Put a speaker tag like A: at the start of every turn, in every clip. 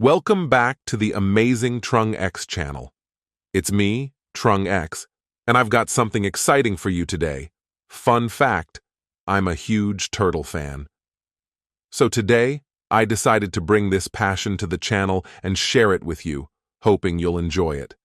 A: Welcome back to the AmazingTrungX channel. It's me, TrungX, and I've got something exciting for you today. Fun fact, I'm a huge turtle fan. So today, I decided to bring this passion to the channel and share it with you, hoping you'll enjoy it.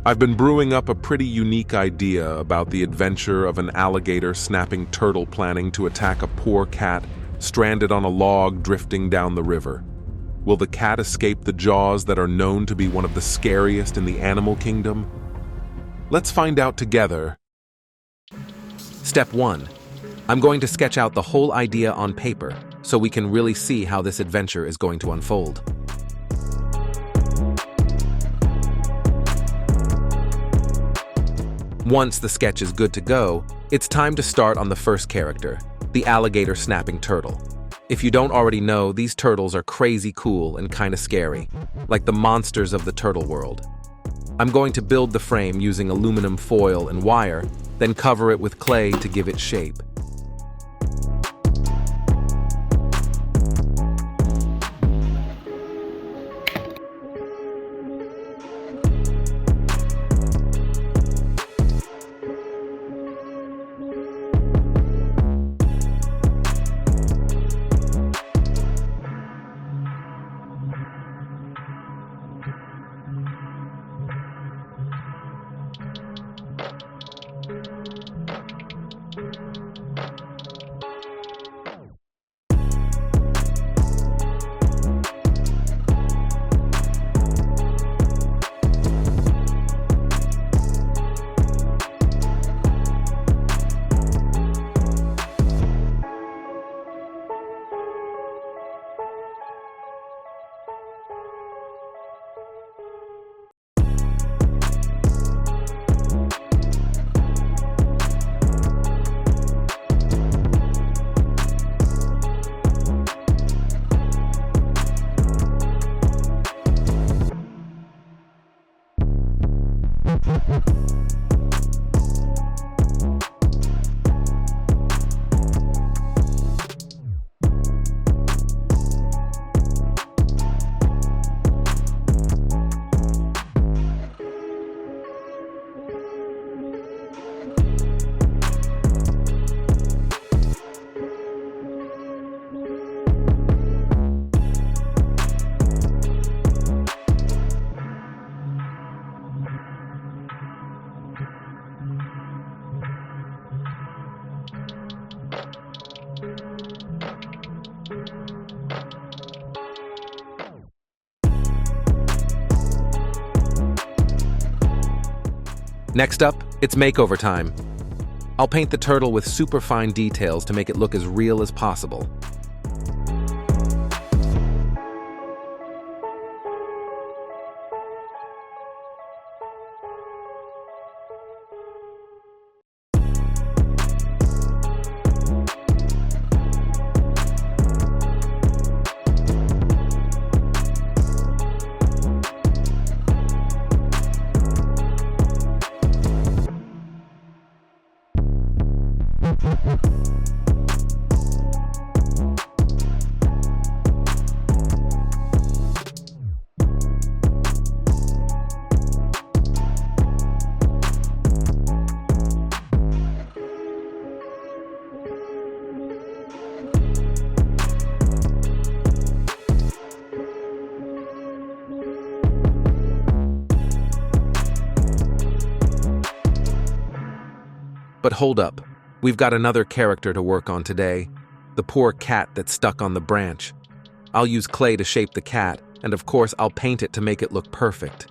A: I've been brewing up a pretty unique idea about the adventure of an alligator snapping turtle planning to attack a poor cat stranded on a log drifting down the river. Will the cat escape the jaws that are known to be one of the scariest in the animal kingdom? Let's find out together.
B: Step 1. I'm going to sketch out the whole idea on paper so we can really see how this adventure is going to unfold. Once the sketch is good to go, it's time to start on the first character, the alligator snapping turtle. If you don't already know, these turtles are crazy cool and kinda scary, like the monsters of the turtle world. I'm going to build the frame using aluminum foil and wire, then cover it with clay to give it shape. Next up, it's makeover time. I'll paint the turtle with super fine details to make it look as real as possible. But hold up, we've got another character to work on today, the poor cat that's stuck on the branch. I'll use clay to shape the cat, and of course I'll paint it to make it look perfect.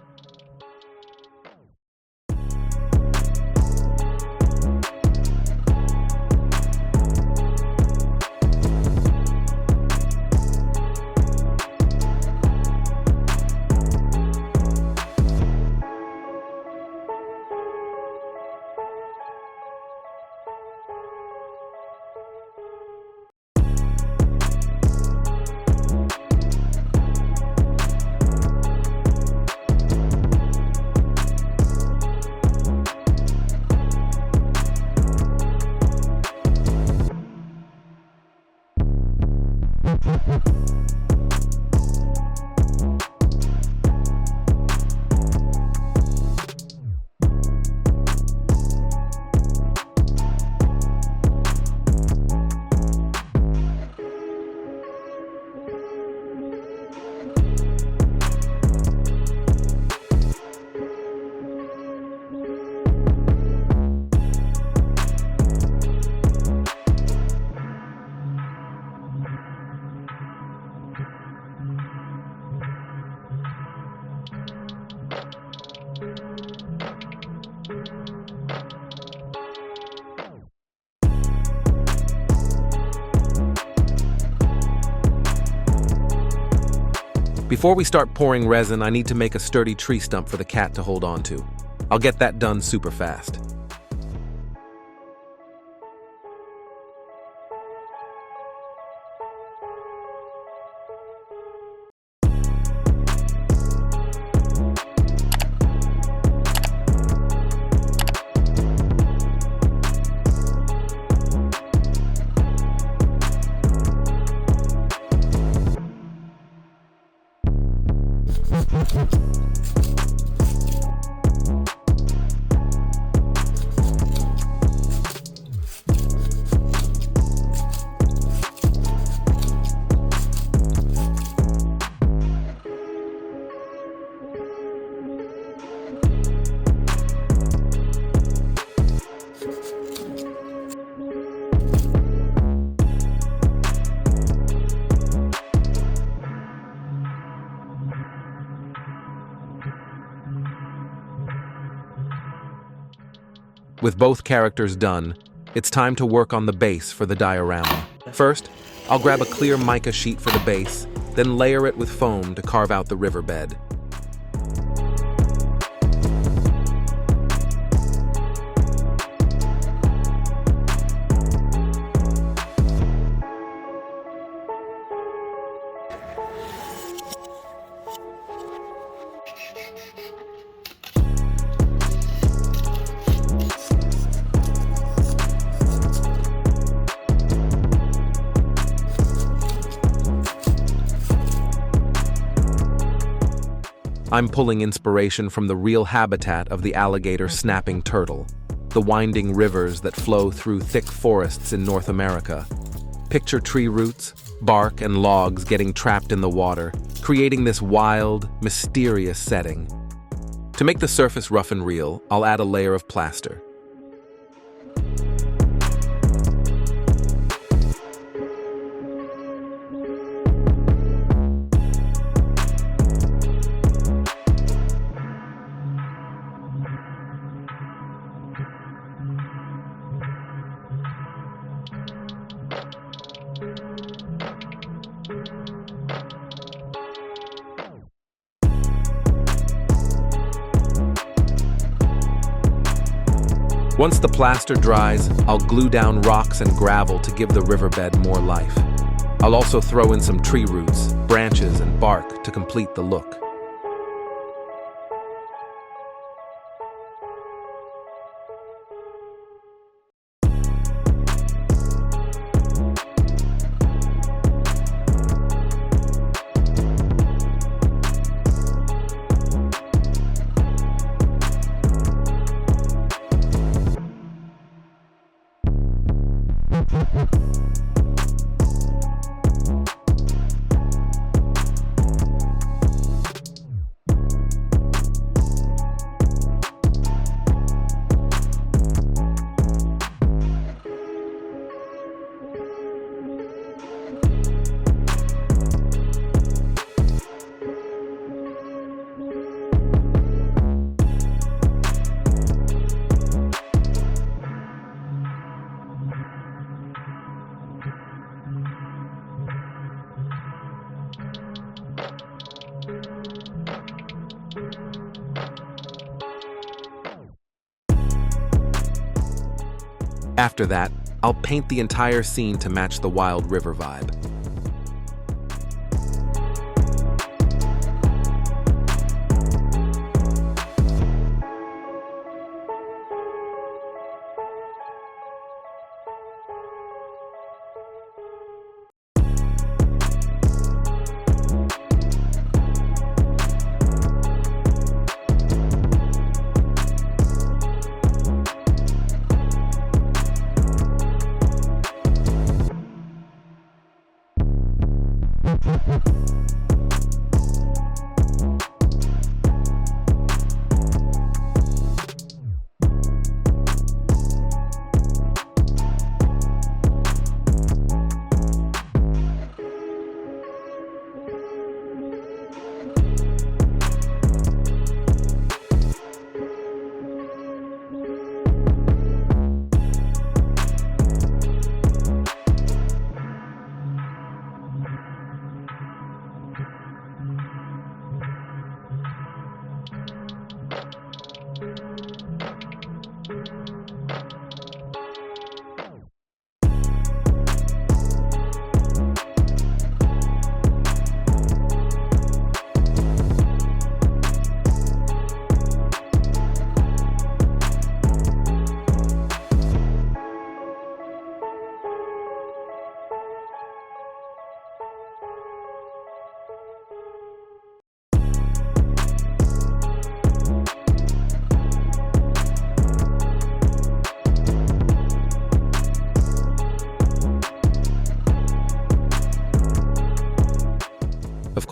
B: Before we start pouring resin, I need to make a sturdy tree stump for the cat to hold on to. I'll get that done super fast. With both characters done, it's time to work on the base for the diorama. First, I'll grab a clear mica sheet for the base, then layer it with foam to carve out the riverbed. I'm pulling inspiration from the real habitat of the alligator snapping turtle, the winding rivers that flow through thick forests in North America. Picture tree roots, bark, and logs getting trapped in the water, creating this wild, mysterious setting. To make the surface rough and real, I'll add a layer of plaster. Once the plaster dries, I'll glue down rocks and gravel to give the riverbed more life. I'll also throw in some tree roots, branches, and bark to complete the look. After that, I'll paint the entire scene to match the wild river vibe.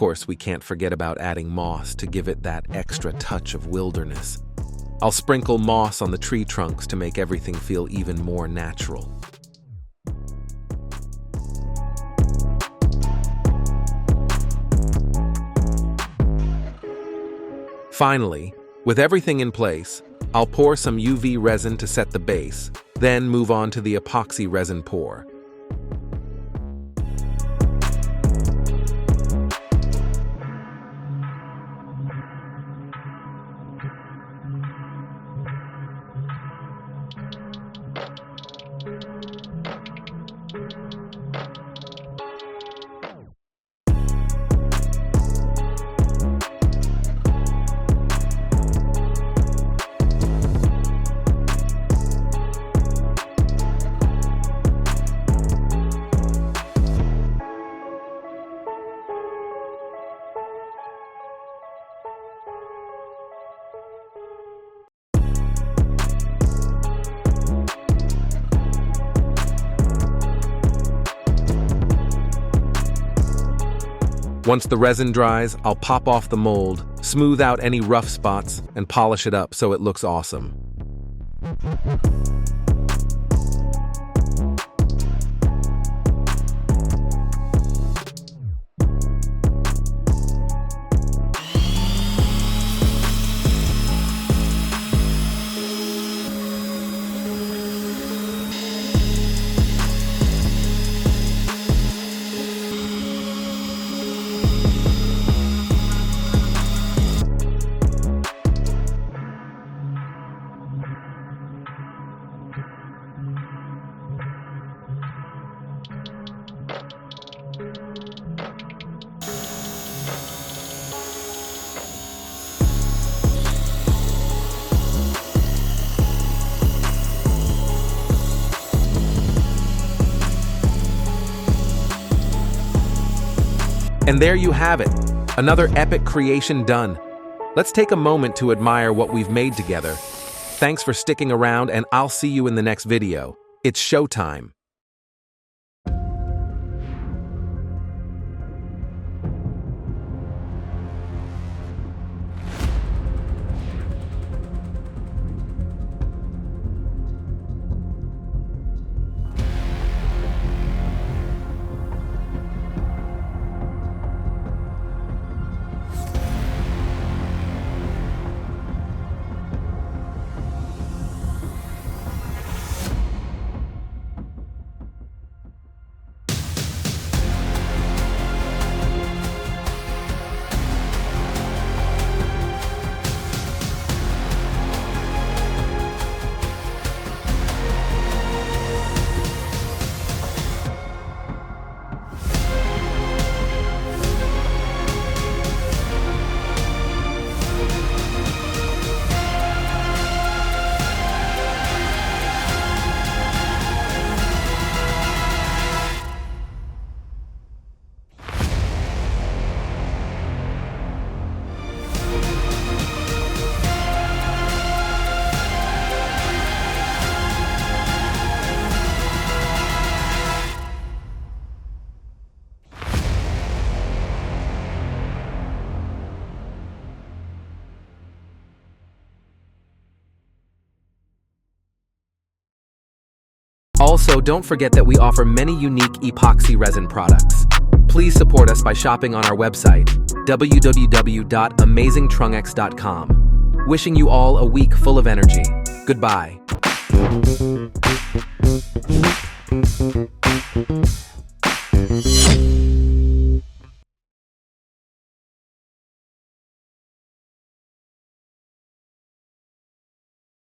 B: course, we can't forget about adding moss to give it that extra touch of wilderness. I'll sprinkle moss on the tree trunks to make everything feel even more natural. Finally, with everything in place, I'll pour some UV resin to set the base, then move on to the epoxy resin pour. Once the resin dries, I'll pop off the mold, smooth out any rough spots, and polish it up so it looks awesome. And there you have it, another epic creation done. Let's take a moment to admire what we've made together. Thanks for sticking around, and I'll see you in the next video. It's showtime. Also, don't forget that we offer many unique epoxy resin products. Please support us by shopping on our website, www.AmazingTrungX.com. Wishing you all a week full of energy. Goodbye.